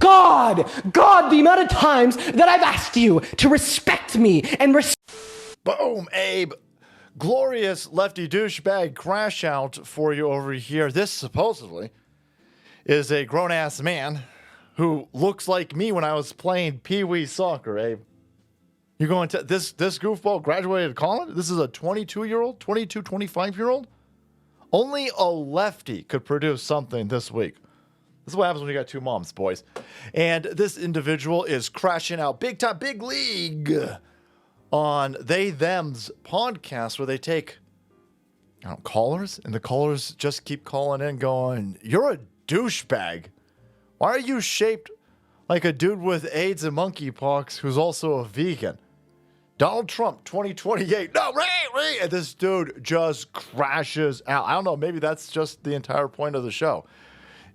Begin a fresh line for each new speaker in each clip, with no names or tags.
God, the amount of times that I've asked you to respect me and
Boom, Abe. Glorious lefty douchebag crash out for you over here. This supposedly is a grown-ass man who looks like me when I was playing Pee-wee soccer, Abe. You're going to... This goofball graduated college? This is a 22-year-old? 22, 25-year-old? Only a lefty could produce something this week. This is what happens when you got two moms, boys. And this individual is crashing out big time, big league on They Them's podcast where they take callers, and the callers just keep calling in going, "You're a douchebag. Why are you shaped like a dude with AIDS and monkeypox who's also a vegan? Donald Trump 2028. No, right. And this dude just crashes out. I don't know, maybe that's just the entire point of the show,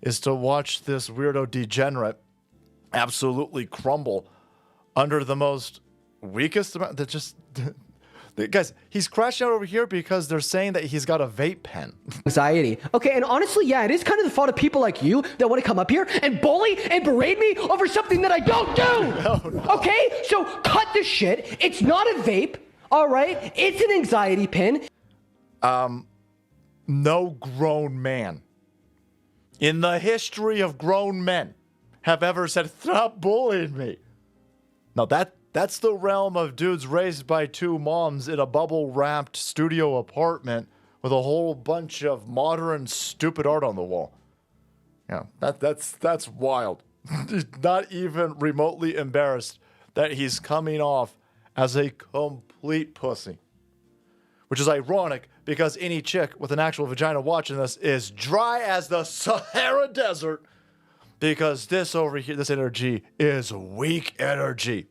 is to watch this weirdo degenerate absolutely crumble under the most weakest amount that just... Guys, he's crashing out over here because they're saying that he's got a vape pen.
anxiety. Okay, and honestly, yeah, it is kind of the fault of people like you that want to come up here and bully and berate me over something that I don't do. No. Okay, so cut the shit. It's not a vape, all right? It's an anxiety pin.
No grown man in the history of grown men have ever said, "Stop bullying me." Now that's the realm of dudes raised by two moms in a bubble-wrapped studio apartment with a whole bunch of modern stupid art on the wall. Yeah, that's wild. He's not even remotely embarrassed that he's coming off as a complete pussy. Which is ironic because any chick with an actual vagina watching this is dry as the Sahara Desert, because this over here, this energy is weak energy.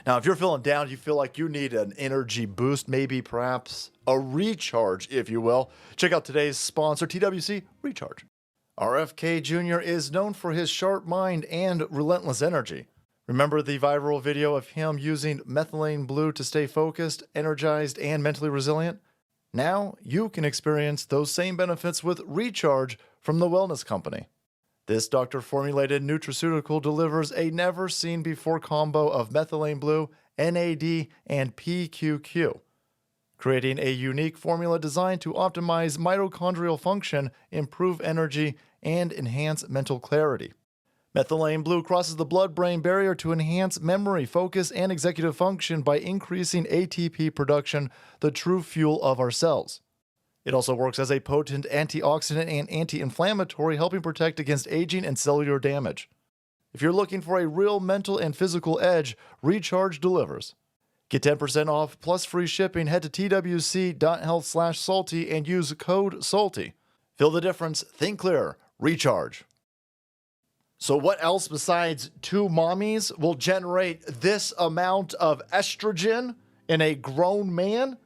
Now, if you're feeling down, you feel like you need an energy boost, maybe perhaps a recharge, if you will, check out today's sponsor, TWC Recharge. RFK Jr. is known for his sharp mind and relentless energy. Remember the viral video of him using methylene blue to stay focused, energized, and mentally resilient? Now you can experience those same benefits with Recharge from the Wellness Company. This doctor-formulated nutraceutical delivers a never-seen-before combo of methylene blue, NAD, and PQQ, creating a unique formula designed to optimize mitochondrial function, improve energy, and enhance mental clarity. Methylene blue crosses the blood-brain barrier to enhance memory, focus, and executive function by increasing ATP production, the true fuel of our cells. It also works as a potent antioxidant and anti-inflammatory, helping protect against aging and cellular damage. If you're looking for a real mental and physical edge, Recharge delivers. Get 10% off plus free shipping. Head to twc.health/salty and use code SALTY. Feel the difference. Think clear. Recharge. So what else besides two mommies will generate this amount of estrogen in a grown man?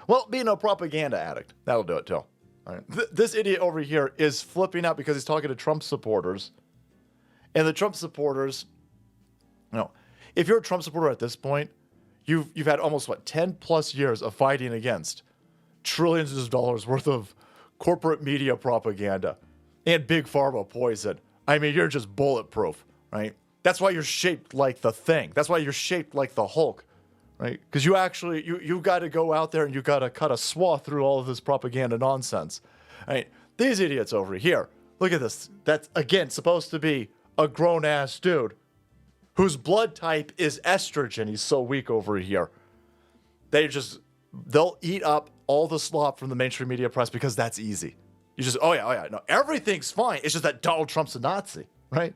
Well, being a propaganda addict, that'll do it too. All right. This idiot over here is flipping out because he's talking to Trump supporters. And the Trump supporters, if you're a Trump supporter at this point, you've had almost, 10 plus years of fighting against trillions of dollars worth of corporate media propaganda and big pharma poison. I mean, you're just bulletproof, right? That's why you're shaped like the Thing. That's why you're shaped like the Hulk. Right? Because you actually, you got to go out there and you got to cut a swath through all of this propaganda nonsense. Right? These idiots over here, look at this. That's, again, supposed to be a grown-ass dude whose blood type is estrogen. He's so weak over here. They'll eat up all the slop from the mainstream media press because that's easy. You just, oh yeah, no, everything's fine. It's just that Donald Trump's a Nazi, right?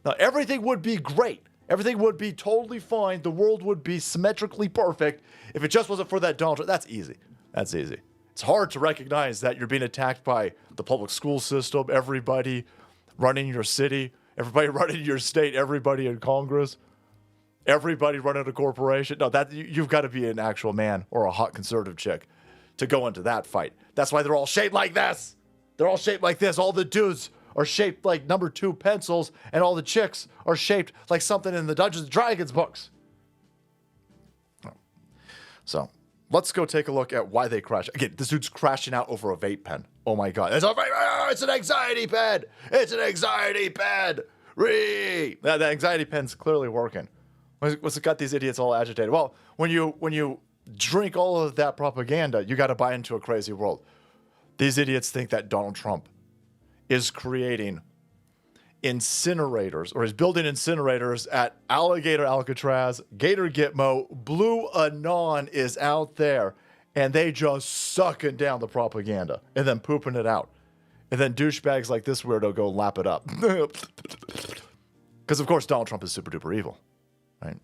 Now, everything would be great. Everything would be totally fine. The world would be symmetrically perfect if it just wasn't for that Donald Trump. That's easy. That's easy. It's hard to recognize that you're being attacked by the public school system, everybody running your city, everybody running your state, everybody in Congress, everybody running a corporation. No, you've got to be an actual man or a hot conservative chick to go into that fight. That's why they're all shaped like this. They're all shaped like this. All the dudes are shaped like number 2 pencils, and all the chicks are shaped like something in the Dungeons & Dragons books. So, let's go take a look at why they crash. Again, this dude's crashing out over a vape pen. Oh my God. It's an anxiety pen. It's an anxiety pen. The anxiety pen's clearly working. What's got these idiots all agitated? Well, when you drink all of that propaganda, you got to buy into a crazy world. These idiots think that Donald Trump is creating incinerators, or is building incinerators at Alligator Alcatraz, Gator Gitmo, Blue Anon is out there, and they just sucking down the propaganda and then pooping it out. And then douchebags like this weirdo go lap it up. Because, of course, Donald Trump is super duper evil, right?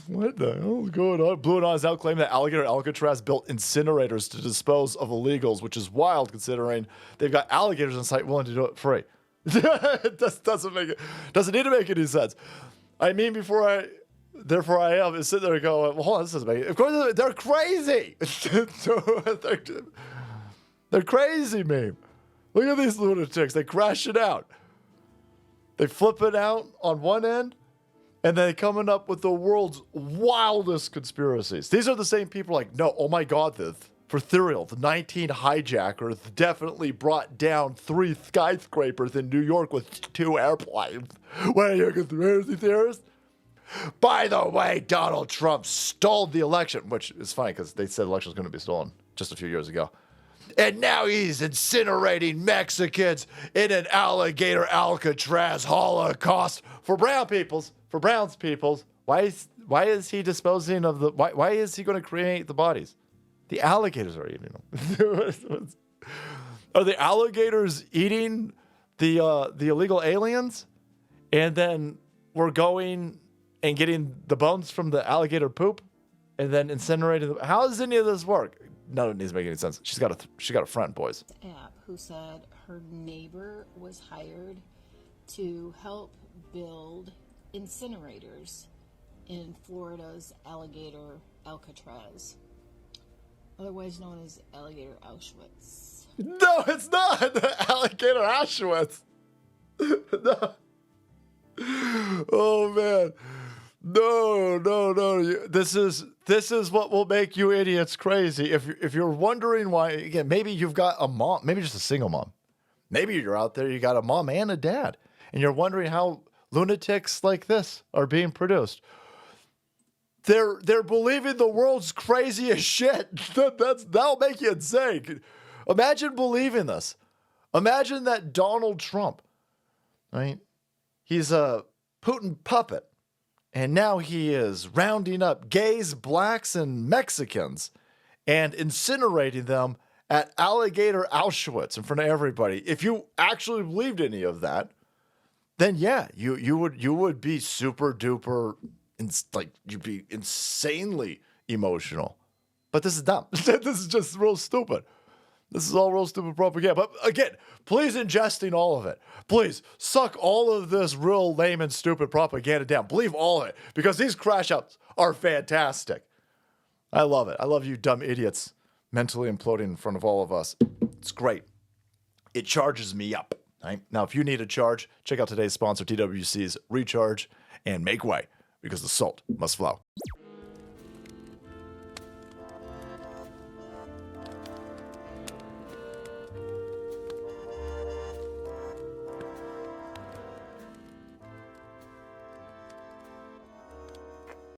What the hell is going on? Blue Anon is now claiming that Alligator Alcatraz built incinerators to dispose of illegals, which is wild considering they've got alligators on site willing to do it free. It doesn't need to make any sense. I mean, therefore I am sitting there going, well, hold on, this doesn't make it. Of course, they're crazy. They're crazy, meme. Look at these lunatics. They crash it out. They flip it out on one end, and then coming up with the world's wildest conspiracies. These are the same people like, no, oh my God, for Therial, the 19 hijackers definitely brought down 3 skyscrapers in New York with 2 airplanes. What are you, a conspiracy theorist? By the way, Donald Trump stole the election, which is funny because they said the election was going to be stolen just a few years ago. And now he's incinerating Mexicans in an Alligator Alcatraz Holocaust for brown peoples. For browns peoples. Why is he disposing of the? Why is he going to cremate the bodies? The alligators are eating them. Are the alligators eating the illegal aliens? And then we're going and getting the bones from the alligator poop, and then incinerating them. How does any of this work? None of it needs to make any sense. She's got a friend, boys.
App who said her neighbor was hired to help build incinerators in Florida's Alligator Alcatraz, otherwise known as Alligator Auschwitz.
No, it's not Alligator Auschwitz. No. Oh man, no. This is what will make you idiots crazy. If you're wondering why, again, maybe you've got a mom, maybe just a single mom. Maybe you're out there, you got a mom and a dad, and you're wondering how lunatics like this are being produced. They're believing the world's craziest shit. That'll make you insane. Imagine believing this. Imagine that Donald Trump, right? He's a Putin puppet, and now he is rounding up gays, blacks, and Mexicans and incinerating them at Alligator Auschwitz in front of everybody. If you actually believed any of that, then yeah, you would be super duper, you'd be insanely emotional. But this is dumb. This is just real stupid. This is all real stupid propaganda. But again, please ingesting all of it. Please suck all of this real lame and stupid propaganda down. Believe all of it, because these crash outs are fantastic. I love it. I love you dumb idiots mentally imploding in front of all of us. It's great. It charges me up. Right? Now, if you need a charge, check out today's sponsor, TWC's Recharge, and make way, because the salt must flow.